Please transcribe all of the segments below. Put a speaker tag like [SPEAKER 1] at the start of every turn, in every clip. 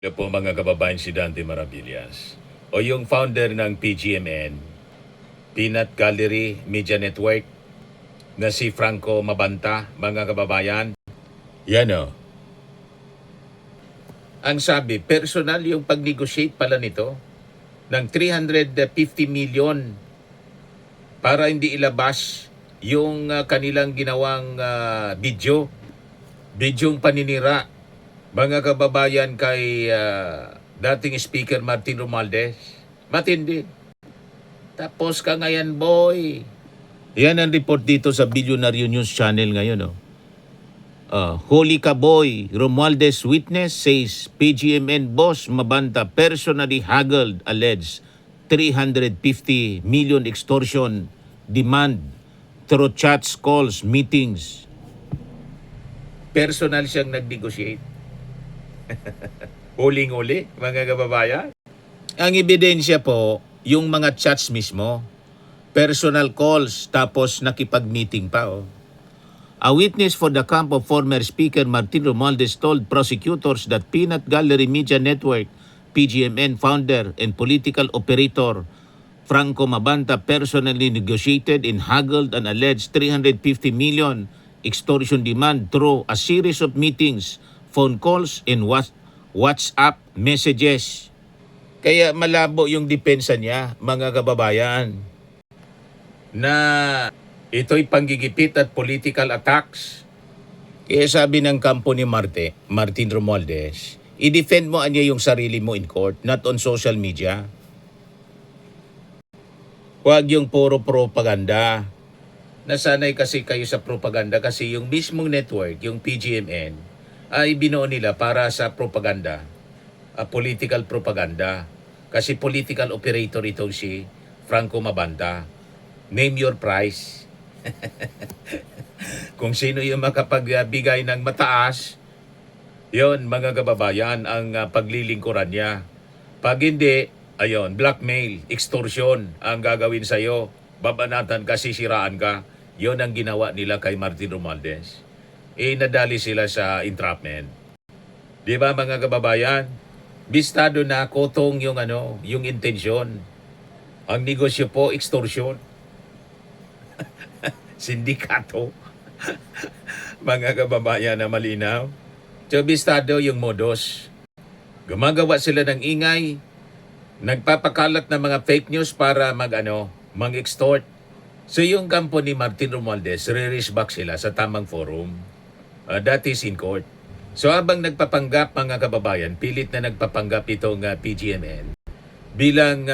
[SPEAKER 1] Ito po mga kababayan si Dante Maravillas o yung founder ng PGMN, Peanut Gallery Media Network na si Franco Mabanta, mga kababayan. Yan o. Ang sabi, personal yung pag-negotiate pala nito ng 350 million para hindi ilabas yung kanilang ginawang bidyong paninira, mga kababayan, kay dating Speaker Martin Romualdez. Matindi. Tapos ka ngayon, boy. Yan ang report dito sa Billionaire News Channel ngayon. Holy ka, boy. Romualdez witness says PGMN boss Mabanta personally haggled alleged 350 million extortion demand through chats, calls, meetings. Personal siyang nag-negotiate. Huling-huli, mga kababayan. Ang ebidensya po, yung mga chats mismo, personal calls, tapos nakipag-meeting pa. A witness for the camp of former Speaker Martin Romualdez told prosecutors that Peanut Gallery Media Network, PGMN founder and political operator Franco Mabanta personally negotiated and haggled an alleged 350 million extortion demand through a series of meetings, phone calls, and WhatsApp messages. Kaya malabo yung depensa niya, mga kababayan, na ito'y panggigipit at political attacks. Kaya sabi ng kampo ni Martin Romualdez, i-defend mo niya yung sarili mo in court, not on social media. Huwag yung puro propaganda. Nasanay kasi kayo sa propaganda kasi yung mismong network, yung PGMN, ay binuo nila para sa propaganda, political propaganda. Kasi political operator ito si Franco Mabanta. Name your price. Kung sino yung makapagbigay ng mataas, yon, mga kababayan, ang paglilingkuran niya. Pag hindi, ayon, blackmail, extortion ang gagawin sa'yo. Babanatan ka, sisiraan ka. Yon ang ginawa nila kay Martin Romualdez. Nadali sila sa entrapment. Di ba, mga kababayan? Bistado na kotong yung intensyon. Ang negosyo po, extortion. Sindikato. Mga kababayan na malinaw. So, bistado yung modus. Gumagawa sila ng ingay, nagpapakalat ng mga fake news para mag-extort. So yung kampo ni Martin Romualdez, re-reach back sila sa tamang forum. That is in court. So habang nagpapanggap, mga kababayan, pilit na nagpapanggap itong PGMN bilang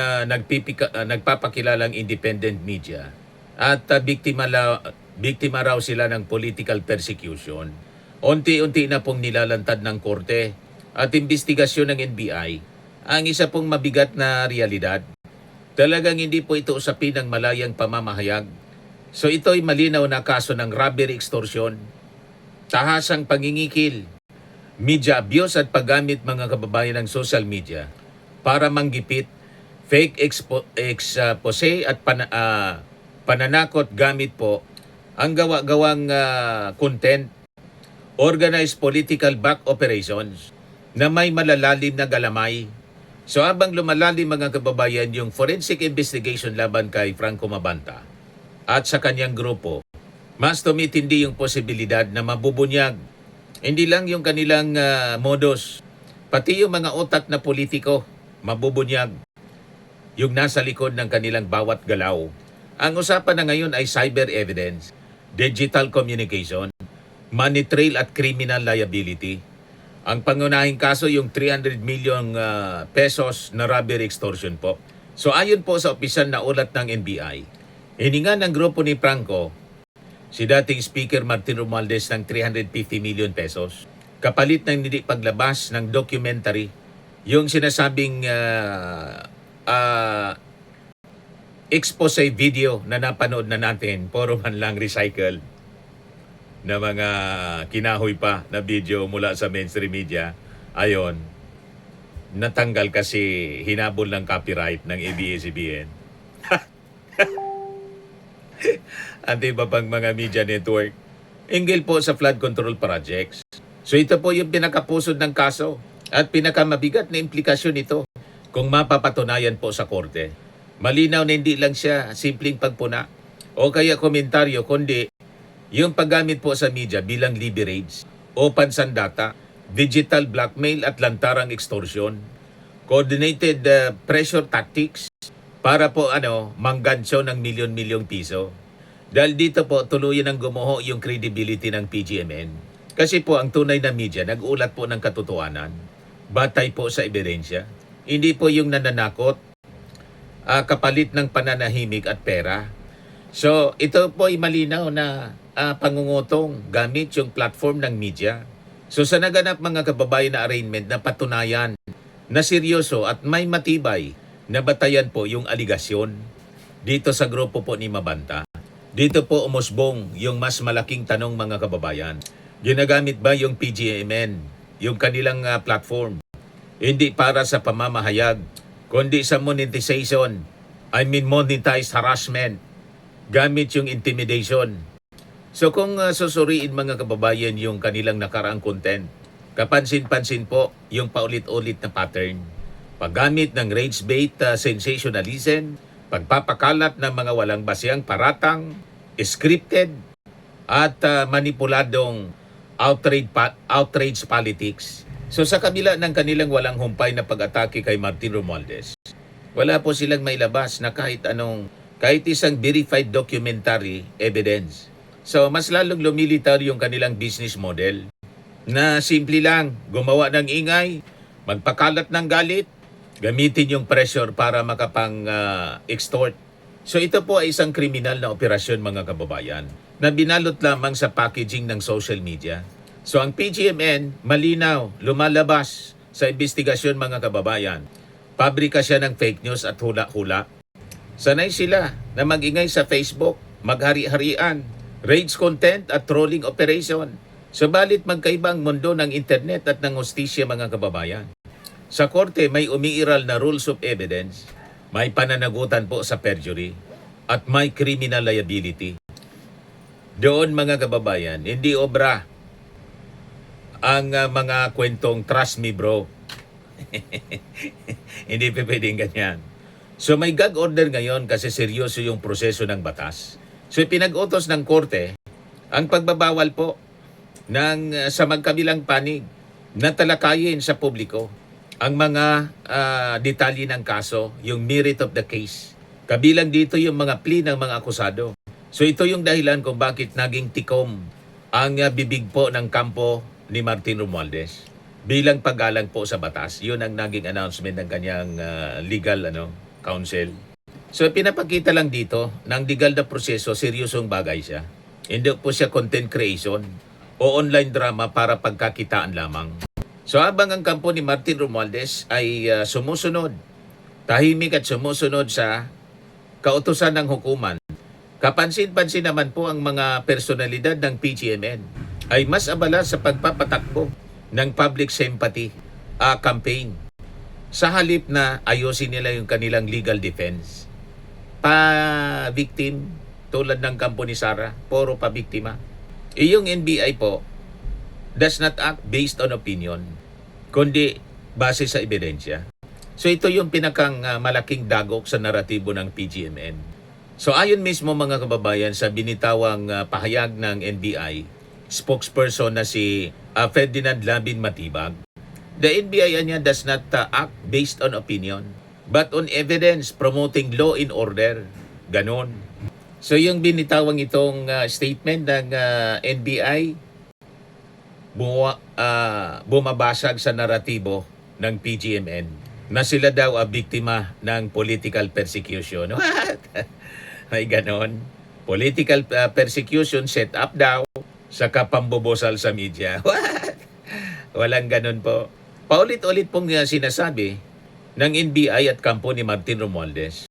[SPEAKER 1] nagpapakilalang independent media at biktima raw sila ng political persecution. Unti-unti na pong nilalantad ng korte at investigasyon ng NBI ang isa pong mabigat na realidad. Talagang hindi po ito usapin ng malayang pamamahayag. So ito'y malinaw na kaso ng robbery extortion, tahasang pangingikil, media abuse at paggamit, mga kababayan, ng social media para manggipit, fake expose at pananakot gamit po ang gawa-gawang content, organized political back operations na may malalalim na galamay. So habang lumalalim, mga kababayan, yung forensic investigation laban kay Franco Mabanta at sa kanyang grupo, mas tumitindi yung posibilidad na mabubunyag hindi lang yung kanilang modus, pati yung mga utak na politiko, mabubunyag yung nasa likod ng kanilang bawat galaw. Ang usapan na ngayon ay cyber evidence, digital communication, money trail at criminal liability. Ang pangunahing kaso yung 300 million pesos na robbery extortion po. So ayon po sa opisyal na ulat ng NBI, hininga ng grupo ni Franco si dating Speaker Martin Romualdez ng 350 million pesos kapalit ng hindi paglabas ng documentary, yung sinasabing expose video na napanood na natin, puro man lang recycled na mga kinahoy pa na video mula sa mainstream media. Ayon, natanggal kasi hinabol ng copyright ng ABS-CBN. At iba pang mga media network. Hinggil po sa flood control projects. So ito po yung pinakapusod ng kaso. At pinakamabigat na implikasyon nito kung mapapatunayan po sa korte. Malinaw na hindi lang siya simpleng pagpuna o kaya komentaryo, kundi yung paggamit po sa media bilang leverage o pansandata, digital blackmail at lantarang extortion, coordinated pressure tactics para po manggansyo ng milyon-milyong piso. Dahil dito po tuluyan ang gumuho yung credibility ng PGMN. Kasi po ang tunay na media nag-ulat po ng katotohanan, batay po sa ebidensya. Hindi po yung nananakot, kapalit ng pananahimik at pera. So ito po ay malinaw na pangungutong gamit yung platform ng media. So sa naganap mga kababayan na arraignment na patunayan na seryoso at may matibay na batayan po yung aligasyon dito sa grupo po ni Mabanta. Dito po umusbong yung mas malaking tanong mga kababayan. Ginagamit ba yung PGMN, yung kanilang platform, hindi para sa pamamahayag, kundi sa monetization, monetized harassment, gamit yung intimidation. So kung susuriin mga kababayan yung kanilang nakaraang content, kapansin-pansin po yung paulit-ulit na pattern. Paggamit ng rage-bait sensationalism, pagpapakalat ng mga walang basehang paratang, scripted, at manipuladong outrage politics. So sa kabila ng kanilang walang humpay na pag-atake kay Martin Romualdez, wala po silang mailabas na kahit isang verified documentary evidence. So mas lalong lumilitaw yung kanilang business model na simple lang, gumawa ng ingay, magpakalat ng galit, gamitin yung pressure para makapang-extort. So ito po ay isang kriminal na operasyon mga kababayan na binalot lamang sa packaging ng social media. So ang PGMN, malinaw, lumalabas sa investigasyon mga kababayan. Pabrika siya ng fake news at hula-hula. Sanay sila na mag-ingay sa Facebook, maghari-harian, rage content at trolling operation. Subalit magkaibang mundo ng internet at ng hustisya mga kababayan. Sa korte may umiiral na rules of evidence, may pananagutan po sa perjury, at may criminal liability. Doon mga kababayan, hindi obra ang mga kwentong trust me bro. Hindi pa pwedeng ganyan. So may gag order ngayon kasi seryoso yung proseso ng batas. So pinag-utos ng korte ang pagbabawal po sa magkabilang panig na talakayin sa publiko ang mga detalye ng kaso, yung merit of the case. Kabilang dito yung mga plea ng mga akusado. So ito yung dahilan kung bakit naging tikom ang bibig po ng kampo ni Martin Romualdez bilang paggalang po sa batas. Yun ang naging announcement ng kanyang legal counsel. So pinapakita lang dito ng legal na proseso, seryosong bagay siya. Hindi po siya content creation o online drama para pagkakitaan lamang. So habang ang kampo ni Martin Romualdez ay sumusunod, tahimik at sumusunod sa kautusan ng hukuman, kapansin-pansin naman po ang mga personalidad ng PGMN ay mas abala sa pagpapatakbo ng public sympathy campaign sa halip na ayusin nila yung kanilang legal defense. Pa-victim tulad ng kampo ni Sara, puro pa-biktima. Yung NBI po does not act based on opinion, kundi base sa ebidensya. So ito yung pinakang malaking dagok sa naratibo ng PGMN. So ayon mismo mga kababayan sa binitawang pahayag ng NBI, spokesperson na si Ferdinand Labin Matibag, the NBI does not act based on opinion, but on evidence promoting law and order. Ganon. So yung binitawang itong statement ng NBI, bumabasag sa naratibo ng PGMN na sila daw biktima ng political persecution. What? May ganon. Political persecution set up daw sa kapambobosal sa media. What? Walang ganon po. Paulit-ulit pong sinasabi ng NBI at kampo ni Martin Romualdez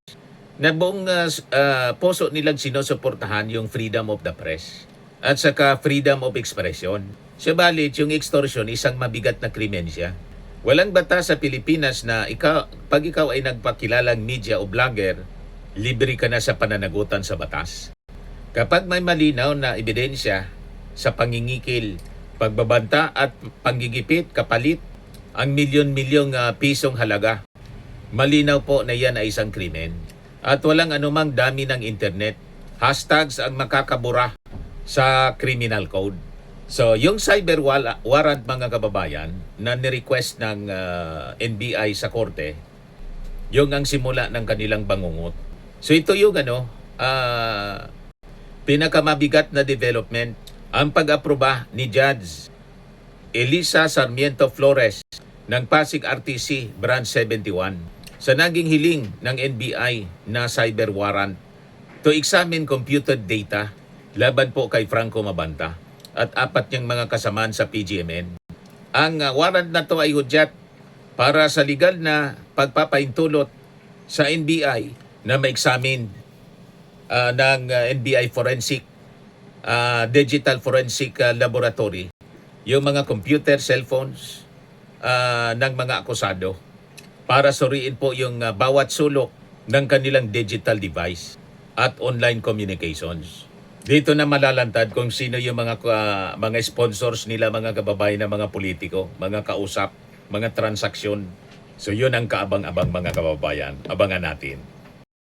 [SPEAKER 1] na buong puso nilang sinusuportahan yung freedom of the press at saka freedom of expression. Subalit, yung extortion isang mabigat na krimen siya. Walang batas sa Pilipinas na pag ikaw ay nagpakilalang media o vlogger, libre ka na sa pananagutan sa batas. Kapag may malinaw na ebidensya sa pangingikil, pagbabanta at panggigipit, kapalit ang milyon-milyong pisong halaga. Malinaw po na yan ay isang krimen. At walang anumang dami ng internet. Hashtags ang makakabura sa criminal code. So, yung cyber warrant mga kababayan na ni-request ng NBI sa korte, yung ang simula ng kanilang bangungot. So, ito yung pinakamabigat na development, ang pag-aproba ni Judge Elisa Sarmiento Flores ng Pasig RTC Branch 71 sa naging hiling ng NBI na cyber warrant to examine computed data laban po kay Franco Mabanta at 4 niyang mga kasamaan sa PGMN. Ang warrant na to ay hudyat para sa legal na pagpapaintulot sa NBI na ma-examine ng NBI Forensic Digital Forensic Laboratory yung mga computer, cellphones ng mga akusado para suriin po yung bawat sulok ng kanilang digital device at online communications. Dito na malalantad kung sino yung mga sponsors nila, mga kababayan na mga politiko, mga kausap, mga transaksyon. So yun ang kaabang-abang mga kababayan. Abangan natin.